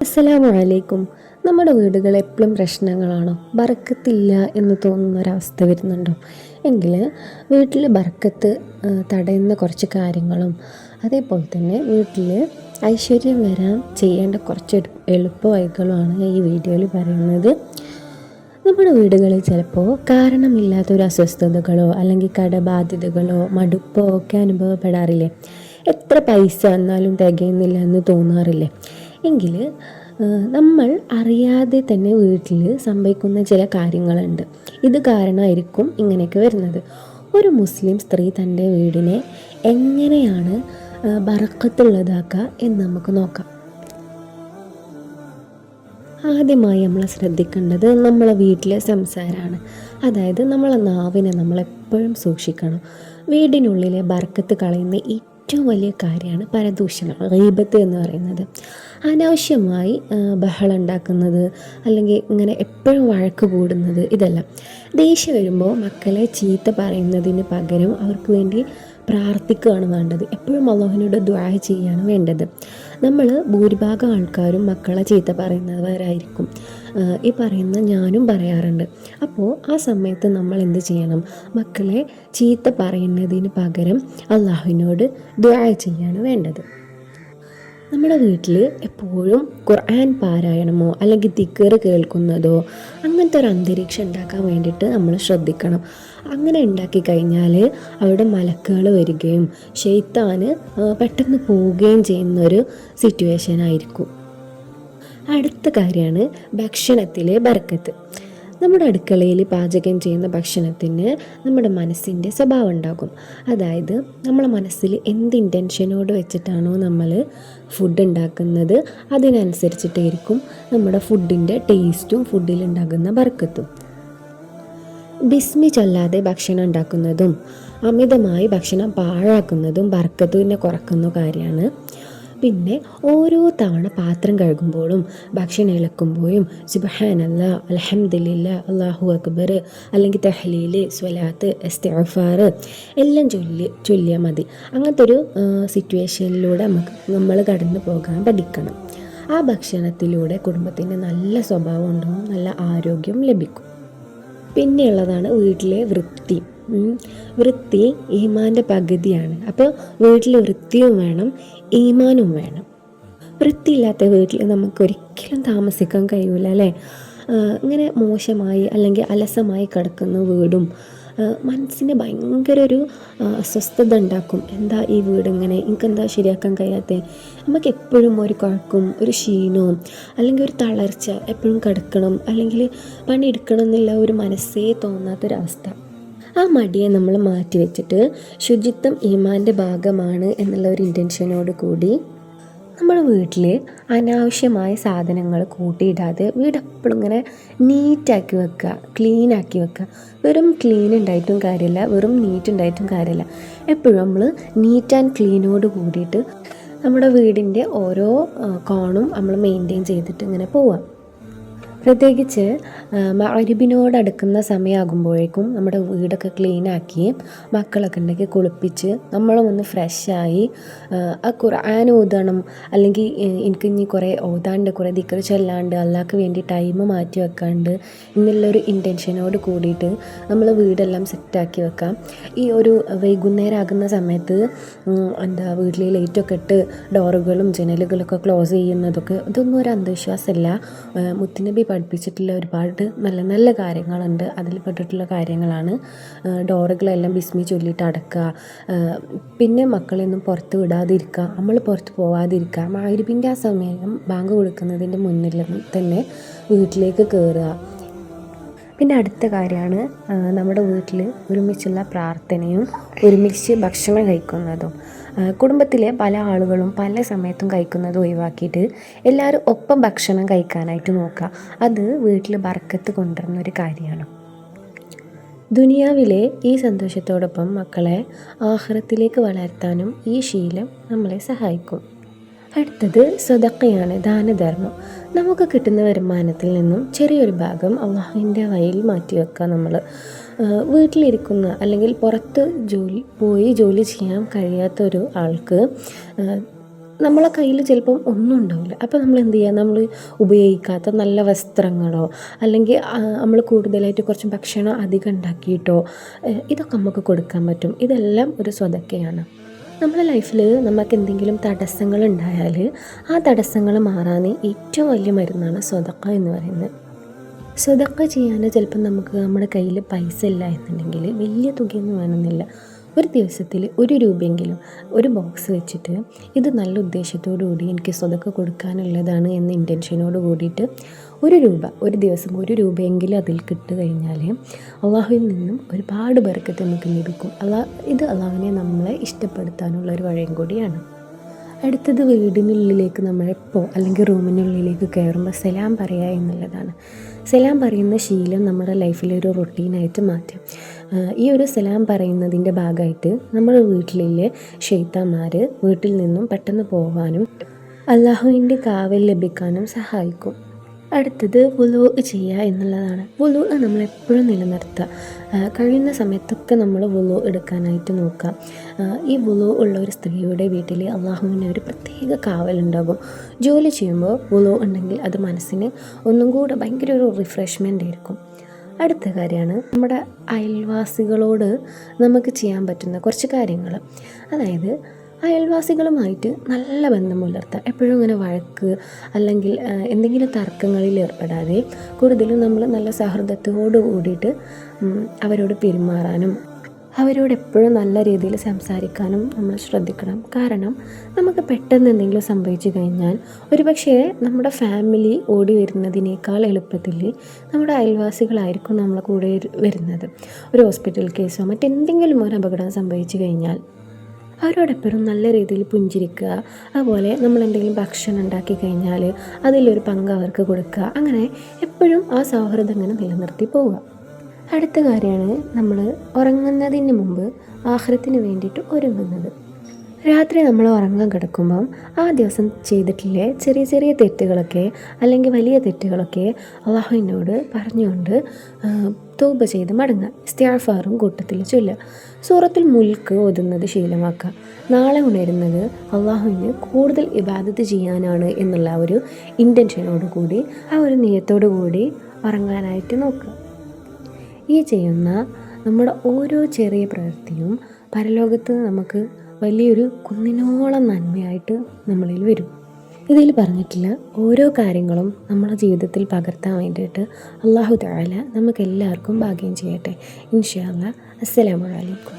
അസ്സലാമു അലൈക്കും. നമ്മുടെ വീടുകൾ എപ്പോഴും പ്രശ്നങ്ങളാണോ? ബർക്കത്തില്ല എന്ന് തോന്നുന്ന ഒരവസ്ഥ വരുന്നുണ്ടോ? എങ്കിൽ വീട്ടിൽ ബർക്കത്ത് തടയുന്ന കുറച്ച് കാര്യങ്ങളും അതേപോലെ തന്നെ വീട്ടിൽ ഐശ്വര്യം വരാൻ ചെയ്യേണ്ട കുറച്ച് എളുപ്പ വഴികളുമാണ് ഈ വീഡിയോയിൽ പറയുന്നത്. നമ്മുടെ വീടുകളിൽ ചിലപ്പോൾ കാരണമില്ലാത്തൊരു അസ്വസ്ഥതകളോ അല്ലെങ്കിൽ കടബാധ്യതകളോ മടുപ്പോ ഒക്കെ അനുഭവപ്പെടാറില്ലേ? എത്ര പൈസ എന്നാലും തികയുന്നില്ല എന്ന് തോന്നാറില്ലേ? എങ്കിൽ നമ്മൾ അറിയാതെ തന്നെ വീട്ടിൽ സംഭവിക്കുന്ന ചില കാര്യങ്ങളുണ്ട്. ഇത് കാരണമായിരിക്കും ഇങ്ങനെയൊക്കെ വരുന്നത്. ഒരു മുസ്ലിം സ്ത്രീ തൻ്റെ വീടിനെ എങ്ങനെയാണ് ബറക്കത്തുള്ളതാക്കുക എന്ന് നമുക്ക് നോക്കാം. ആദ്യമായി നമ്മൾ ശ്രദ്ധിക്കേണ്ടത് നമ്മളെ വീട്ടിലെ സംസാരമാണ്. അതായത് നമ്മളെ നാവിനെ നമ്മളെപ്പോഴും സൂക്ഷിക്കണം. വീടിനുള്ളിലെ ബർക്കത്ത് കളയുന്ന ഏറ്റവും വലിയ കാര്യമാണ് പരദൂഷണം, ഗീബത്ത് എന്ന് പറയുന്നത്. അനാവശ്യമായി ബഹളം ഉണ്ടാക്കുന്നത് അല്ലെങ്കിൽ ഇങ്ങനെ എപ്പോഴും വഴക്ക് കൂടുന്നത്, ഇതെല്ലാം. ദേഷ്യം വരുമ്പോൾ മക്കളെ ചീത്ത പറയുന്നതിന് പകരം അവർക്ക് വേണ്ടി പ്രാർത്ഥിക്കുകയാണ് വേണ്ടത്. എപ്പോഴും അള്ളാഹുവിനോട് ദുആ ചെയ്യാണ് വേണ്ടത്. നമ്മൾ ഭൂരിഭാഗം ആൾക്കാരും മക്കളെ ചീത്ത പറയുന്നവരായിരിക്കും. ഈ പറയുന്ന ഞാനും പറയാറുണ്ട്. അപ്പോൾ ആ സമയത്ത് നമ്മൾ എന്ത് ചെയ്യണം? മക്കളെ ചീത്ത പറയുന്നതിന് പകരം അള്ളാഹുവിനോട് ദുആ ചെയ്യാണ് വേണ്ടത്. നമ്മുടെ വീട്ടിൽ എപ്പോഴും ഖുർആൻ പാരായണമോ അല്ലെങ്കിൽ ദിക്ർ കേൾക്കുന്നതോ അങ്ങനത്തെ ഒരു അന്തരീക്ഷം ഉണ്ടാക്കാൻ വേണ്ടിയിട്ട് നമ്മൾ ശ്രദ്ധിക്കണം. അങ്ങനെ ഉണ്ടാക്കി കഴിഞ്ഞാൽ അവിടെ മലക്കുകൾ വരികയും ശൈത്താന് പെട്ടെന്ന് പോവുകയും ചെയ്യുന്നൊരു സിറ്റുവേഷൻ ആയിരിക്കും. അടുത്ത കാര്യമാണ് ഭക്ഷണത്തിലെ ബർക്കത്ത്. നമ്മുടെ അടുക്കളയിൽ പാചകം ചെയ്യുന്ന ഭക്ഷണത്തിന് നമ്മുടെ മനസ്സിൻ്റെ സ്വഭാവം ഉണ്ടാകും. അതായത് നമ്മളെ മനസ്സിൽ എന്ത് ഇൻറ്റൻഷനോട് വെച്ചിട്ടാണോ നമ്മൾ ഫുഡ് ഉണ്ടാക്കുന്നത് അതിനനുസരിച്ചിട്ടായിരിക്കും നമ്മുടെ ഫുഡിൻ്റെ ടേസ്റ്റും ഫുഡിലുണ്ടാകുന്ന ബർക്കത്തും. ബിസ്മി ചൊല്ലാതെ ഭക്ഷണം ഉണ്ടാക്കുന്നതും അമിതമായി ഭക്ഷണം പാഴാക്കുന്നതും ബർക്കത്തിനെ കുറക്കുന്ന കാര്യമാണ്. പിന്നെ ഓരോ തവണ പാത്രം കഴുകുമ്പോഴും ഭക്ഷണം ഇളക്കുമ്പോഴും സുബ്ഹാനല്ലാഹ്, അൽഹംദുലില്ലാഹ്, അല്ലാഹു അക്ബർ അല്ലെങ്കിൽ തഹ്ലീൽ, സ്വലാത്ത്, ഇസ്തിഗ്ഫാർ എല്ലാം ചൊല്ലിയാൽ മതി. അങ്ങനത്തെ ഒരു സിറ്റുവേഷനിലൂടെ നമ്മൾ കടന്നു പോകാൻ പഠിക്കണം. ആ ഭക്ഷണത്തിലൂടെ കുടുംബത്തിന് നല്ല സ്വഭാവം ഉണ്ടാവും, നല്ല ആരോഗ്യം ലഭിക്കും. പിന്നെയുള്ളതാണ് വീട്ടിലെ വൃത്തി. വൃത്തി ഈമാൻ്റെ പകുതിയാണ്. അപ്പോൾ വീട്ടിൽ വൃത്തിയും വേണം, ഈമാനും വേണം. വൃത്തിയില്ലാത്ത വീട്ടിൽ നമുക്കൊരിക്കലും താമസിക്കാൻ കഴിയില്ല, അല്ലേ? ഇങ്ങനെ മോശമായി അല്ലെങ്കിൽ അലസമായി കിടക്കുന്ന വീടും മനസ്സിന് ഭയങ്കര ഒരു അസ്വസ്ഥത ഉണ്ടാക്കും. എന്താ ഈ വീട് ഇങ്ങനെ, എനിക്കെന്താ ശരിയാക്കാൻ കഴിയാത്തത്? നമുക്ക് എപ്പോഴും ഒരു കുഴക്കും, ഒരു ക്ഷീണവും അല്ലെങ്കിൽ ഒരു തളർച്ച, എപ്പോഴും കിടക്കണം അല്ലെങ്കിൽ പണിയെടുക്കണം എന്നുള്ള ഒരു മനസ്സേ തോന്നാത്തൊരവസ്ഥ. ആ മടിയെ നമ്മൾ മാറ്റി വെച്ചിട്ട് ശുചിത്വം ഈമാൻ്റെ ഭാഗമാണ് എന്നുള്ള ഒരു ഇൻറ്റൻഷനോട് കൂടി നമ്മുടെ വീട്ടിൽ അനാവശ്യമായ സാധനങ്ങൾ കൂട്ടിയിടാതെ വീട് എപ്പോഴും ഇങ്ങനെ നീറ്റാക്കി വെക്കുക, ക്ലീനാക്കി വെക്കുക. വെറും ക്ലീൻ ഉണ്ടായിട്ടും കാര്യമില്ല, വെറും നീറ്റ് ഉണ്ടായിട്ടും കാര്യമില്ല. എപ്പോഴും നമ്മൾ നീറ്റ് ആൻഡ് ക്ലീനോട് കൂടിയിട്ട് നമ്മുടെ വീടിൻ്റെ ഓരോ കോണും നമ്മൾ മെയിൻറ്റെയിൻ ചെയ്തിട്ട് ഇങ്ങനെ പോവാം. പ്രത്യേകിച്ച് മഗ്‌രിബിനോടടുക്കുന്ന സമയമാകുമ്പോഴേക്കും നമ്മുടെ വീടൊക്കെ ക്ലീനാക്കി മക്കളൊക്കെ ഉണ്ടെങ്കിൽ കുളിപ്പിച്ച് നമ്മളും ഒന്ന് ഫ്രഷായി ഖുർആൻ ഓതണം, അല്ലെങ്കിൽ എനിക്ക് ഇനി കുറേ ഓതാണ്ട്, കുറേ ദിക്ർ ചൊല്ലാണ്ട്, അള്ളാഹ്ക്ക് വേണ്ടി ടൈം മാറ്റി വെക്കാണ്ട് എന്നുള്ളൊരു ഇൻറ്റൻഷനോട് കൂടിയിട്ട് നമ്മൾ വീടെല്ലാം സെറ്റാക്കി വെക്കാം. ഈ ഒരു വൈകുന്നേരം ആകുന്ന സമയത്ത് വീട്ടിൽ ലൈറ്റൊക്കെ ഇട്ട് ഡോറുകളും ജനലുകളൊക്കെ ക്ലോസ് ചെയ്യുന്നതൊക്കെ ഇതൊന്നും ഒരു അന്ധവിശ്വാസമല്ല. മുത്തുനബി പഠിപ്പിച്ചിട്ടുള്ള ഒരുപാട് നല്ല നല്ല കാര്യങ്ങളുണ്ട്. അതിൽ പെട്ടിട്ടുള്ള കാര്യങ്ങളാണ്. ഡോറുകളെല്ലാം ബിസ്മി ചൊല്ലിയിട്ട് അടക്കുക. പിന്നെ മക്കളെയൊന്നും പുറത്ത് വിടാതിരിക്കുക, നമ്മൾ പുറത്ത് പോവാതിരിക്കുക. മഗ്‌രിബിൻ്റെ ആ സമയം ബാങ്ക് കൊടുക്കുന്നതിൻ്റെ മുന്നിൽ തന്നെ വീട്ടിലേക്ക് കയറുക. പിന്നെ അടുത്ത കാര്യമാണ് നമ്മുടെ വീട്ടിൽ ഒരുമിച്ചുള്ള പ്രാർത്ഥനയും ഒരുമിച്ച് ഭക്ഷണം കഴിക്കുന്നതും. കുടുംബത്തിലെ പല ആളുകളും പല സമയത്തും കഴിക്കുന്നത് ഒഴിവാക്കിയിട്ട് എല്ലാവരും ഒപ്പം ഭക്ഷണം കഴിക്കാനായിട്ട് നോക്കുക. അത് വീട്ടിൽ ബർക്കത്ത് കൊണ്ടുവരുന്നൊരു കാര്യമാണ്. ദുനിയാവിലെ ഈ സന്തോഷത്തോടൊപ്പം മക്കളെ ആഖിറത്തിലേക്ക് വളർത്താനും ഈ ശീലം നമ്മളെ സഹായിക്കും. അടുത്തത് സദഖയാണ്, ദാനധർമ്മം. നമുക്ക് കിട്ടുന്ന വരുമാനത്തിൽ നിന്നും ചെറിയൊരു ഭാഗം അള്ളാഹുവിൻ്റെ വഴിയിൽ മാറ്റി വെക്കുക. നമ്മൾ വീട്ടിലിരിക്കുന്ന അല്ലെങ്കിൽ പുറത്ത് ജോലി ചെയ്യാൻ കഴിയാത്തൊരു ആൾക്ക് നമ്മളെ കയ്യിൽ ചിലപ്പം ഒന്നും ഉണ്ടാവില്ല. അപ്പോൾ നമ്മൾ എന്ത് ചെയ്യുക, നമ്മൾ ഉപയോഗിക്കാത്ത നല്ല വസ്ത്രങ്ങളോ അല്ലെങ്കിൽ നമ്മൾ കൂടുതലായിട്ട് കുറച്ച് ഭക്ഷണം അധികം ഉണ്ടാക്കിയിട്ടോ ഇതൊക്കെ നമുക്ക് കൊടുക്കാൻ പറ്റും. ഇതെല്ലാം ഒരു സ്വതക്കയാണ്. നമ്മുടെ ലൈഫിൽ നമുക്ക് എന്തെങ്കിലും തടസ്സങ്ങൾ ഉണ്ടായാൽ ആ തടസ്സങ്ങൾ മാറാൻ ഏറ്റവും വലിയ മരുന്നാണ് സ്വതക്ക എന്ന് പറയുന്നത്. സ്വതക്ക ചെയ്യാൻ ചിലപ്പം നമുക്ക് നമ്മുടെ കയ്യിൽ പൈസ ഇല്ല എന്നുണ്ടെങ്കിൽ വലിയ തുകയൊന്നും വേണമെന്നില്ല. ഒരു ദിവസത്തിൽ 1 രൂപയെങ്കിലും ഒരു ബോക്സ് വെച്ചിട്ട് ഇത് നല്ല ഉദ്ദേശത്തോടു കൂടി എനിക്ക് സ്വതക്ക കൊടുക്കാനുള്ളതാണ് എന്ന ഇൻറ്റൻഷനോട് കൂടിയിട്ട് 1 രൂപ ഒരു ദിവസം 1 രൂപയെങ്കിലും അതിൽ കിട്ടു കഴിഞ്ഞാൽ അള്ളാഹുവിൽ നിന്നും ഒരുപാട് ബർക്കത്ത് നമുക്ക് ലഭിക്കും. ഇത് അള്ളാഹുവിനെ നമ്മളെ ഇഷ്ടപ്പെടുത്താനുള്ള ഒരു വഴിയും കൂടിയാണ്. അടുത്തത് വീടിനുള്ളിലേക്ക് നമ്മളെപ്പോൾ അല്ലെങ്കിൽ റൂമിനുള്ളിലേക്ക് കയറുമ്പോൾ സലാം പറയുക എന്നുള്ളതാണ്. സലാം പറയുന്ന ശീലം നമ്മുടെ ലൈഫിലൊരു റൊട്ടീനായിട്ട് മാറ്റാം. ഈ ഒരു സലാം പറയുന്നതിൻ്റെ ഭാഗമായിട്ട് നമ്മുടെ വീട്ടിലെ ശൈത്താന്മാർ വീട്ടിൽ നിന്നും പെട്ടെന്ന് പോകാനും അള്ളാഹുവിൻ്റെ കാവൽ ലഭിക്കാനും സഹായിക്കും. അടുത്തത് വുളൂ ചെയ്യുക എന്നുള്ളതാണ്. വുളൂ നമ്മളെപ്പോഴും നിലനിർത്തുക. കഴിയുന്ന സമയത്തൊക്കെ നമ്മൾ വുളൂ എടുക്കാനായിട്ട് നോക്കുക. ഈ വുളൂ ഉള്ള ഒരു സ്ത്രീയുടെ വീട്ടിൽ അള്ളാഹുവിന് ഒരു പ്രത്യേക കാവലുണ്ടാകും. ജോലി ചെയ്യുമ്പോൾ വുളൂ ഉണ്ടെങ്കിൽ അത് മനസ്സിന് ഒന്നും കൂടെ ഭയങ്കര ഒരു റിഫ്രഷ്മെൻ്റ് ആയിരിക്കും. അടുത്ത കാര്യമാണ് നമ്മുടെ അയൽവാസികളോട് നമുക്ക് ചെയ്യാൻ പറ്റുന്ന കുറച്ച് കാര്യങ്ങൾ. അതായത് അയൽവാസികളുമായിട്ട് നല്ല ബന്ധം പുലർത്തുക. എപ്പോഴും ഇങ്ങനെ വഴക്ക് അല്ലെങ്കിൽ എന്തെങ്കിലും തർക്കങ്ങളിൽ ഏർപ്പെടാതെ കൂടുതലും നമ്മൾ നല്ല സൗഹൃദത്തോട് കൂടിയിട്ട് അവരോട് പെരുമാറാനും അവരോട് എപ്പോഴും നല്ല രീതിയിൽ സംസാരിക്കാനും നമ്മൾ ശ്രദ്ധിക്കണം. കാരണം നമുക്ക് പെട്ടെന്ന് എന്തെങ്കിലും സംഭവിച്ചു കഴിഞ്ഞാൽ ഒരുപക്ഷേ നമ്മുടെ ഫാമിലി ഓടി വരുന്നതിനേക്കാൾ എളുപ്പത്തിൽ നമ്മുടെ അയൽവാസികളായിരിക്കും നമ്മളെ കൂടെ വരുന്നത്. ഒരു ഹോസ്പിറ്റൽ കേസോ മറ്റെന്തെങ്കിലും ഒരു അപകടം സംഭവിച്ചു കഴിഞ്ഞാൽ അവരോടെപ്പോഴും നല്ല രീതിയിൽ പുഞ്ചിരിക്കുക. അതുപോലെ നമ്മൾ എന്തെങ്കിലും ഭക്ഷണം ഉണ്ടാക്കി കഴിഞ്ഞാൽ അതിലൊരു പങ്ക് അവർക്ക് കൊടുക്കുക. അങ്ങനെ എപ്പോഴും ആ സൗഹൃദം ഇങ്ങനെ നിലനിർത്തി പോവുക. അടുത്ത കാര്യമാണ് നമ്മൾ ഉറങ്ങുന്നതിന് മുമ്പ് ആഖിറത്തിന് വേണ്ടിയിട്ട് ഒരുങ്ങുന്നത്. രാത്രി നമ്മൾ ഉറങ്ങാൻ കിടക്കുമ്പം ആ ദിവസം ചെയ്തിട്ടില്ലേ ചെറിയ ചെറിയ തെറ്റുകളൊക്കെ അല്ലെങ്കിൽ വലിയ തെറ്റുകളൊക്കെ അള്ളാഹുവിനോട് പറഞ്ഞുകൊണ്ട് തൗബ ചെയ്ത് മടങ്ങുക. ഇസ്തിഗ്ഫാറും കൂട്ടത്തിൽ ചൊല്ലുക. സൂറത്തുൽ മുൽക്ക് ഓതുന്നത് ശീലമാക്കുക. നാളെ ഉണരുന്നത് അള്ളാഹുവിന് കൂടുതൽ ഇബാദത്ത് ചെയ്യാനാണ് എന്നുള്ള ഒരു ഇൻറ്റൻഷനോട് കൂടി ആ ഒരു നിയത്തോടു കൂടി ഉറങ്ങാനായിട്ട് നോക്കുക. ഈ ചെയ്യുന്ന നമ്മുടെ ഓരോ ചെറിയ പ്രവൃത്തിയും പരലോകത്ത് നമുക്ക് വലിയൊരു കുന്നിനോളം നന്മയായിട്ട് നമ്മളിൽ വരും. ഇതിൽ പറഞ്ഞിട്ടുള്ള ഓരോ കാര്യങ്ങളും നമ്മുടെ ജീവിതത്തിൽ പകർത്താൻ വേണ്ടിയിട്ട് അല്ലാഹു തആല നമുക്ക് എല്ലാവർക്കും ഭാഗ്യം ചെയ്യട്ടെ. ഇൻഷാ അല്ലാഹ്. അസ്സലാമു അലൈക്കും.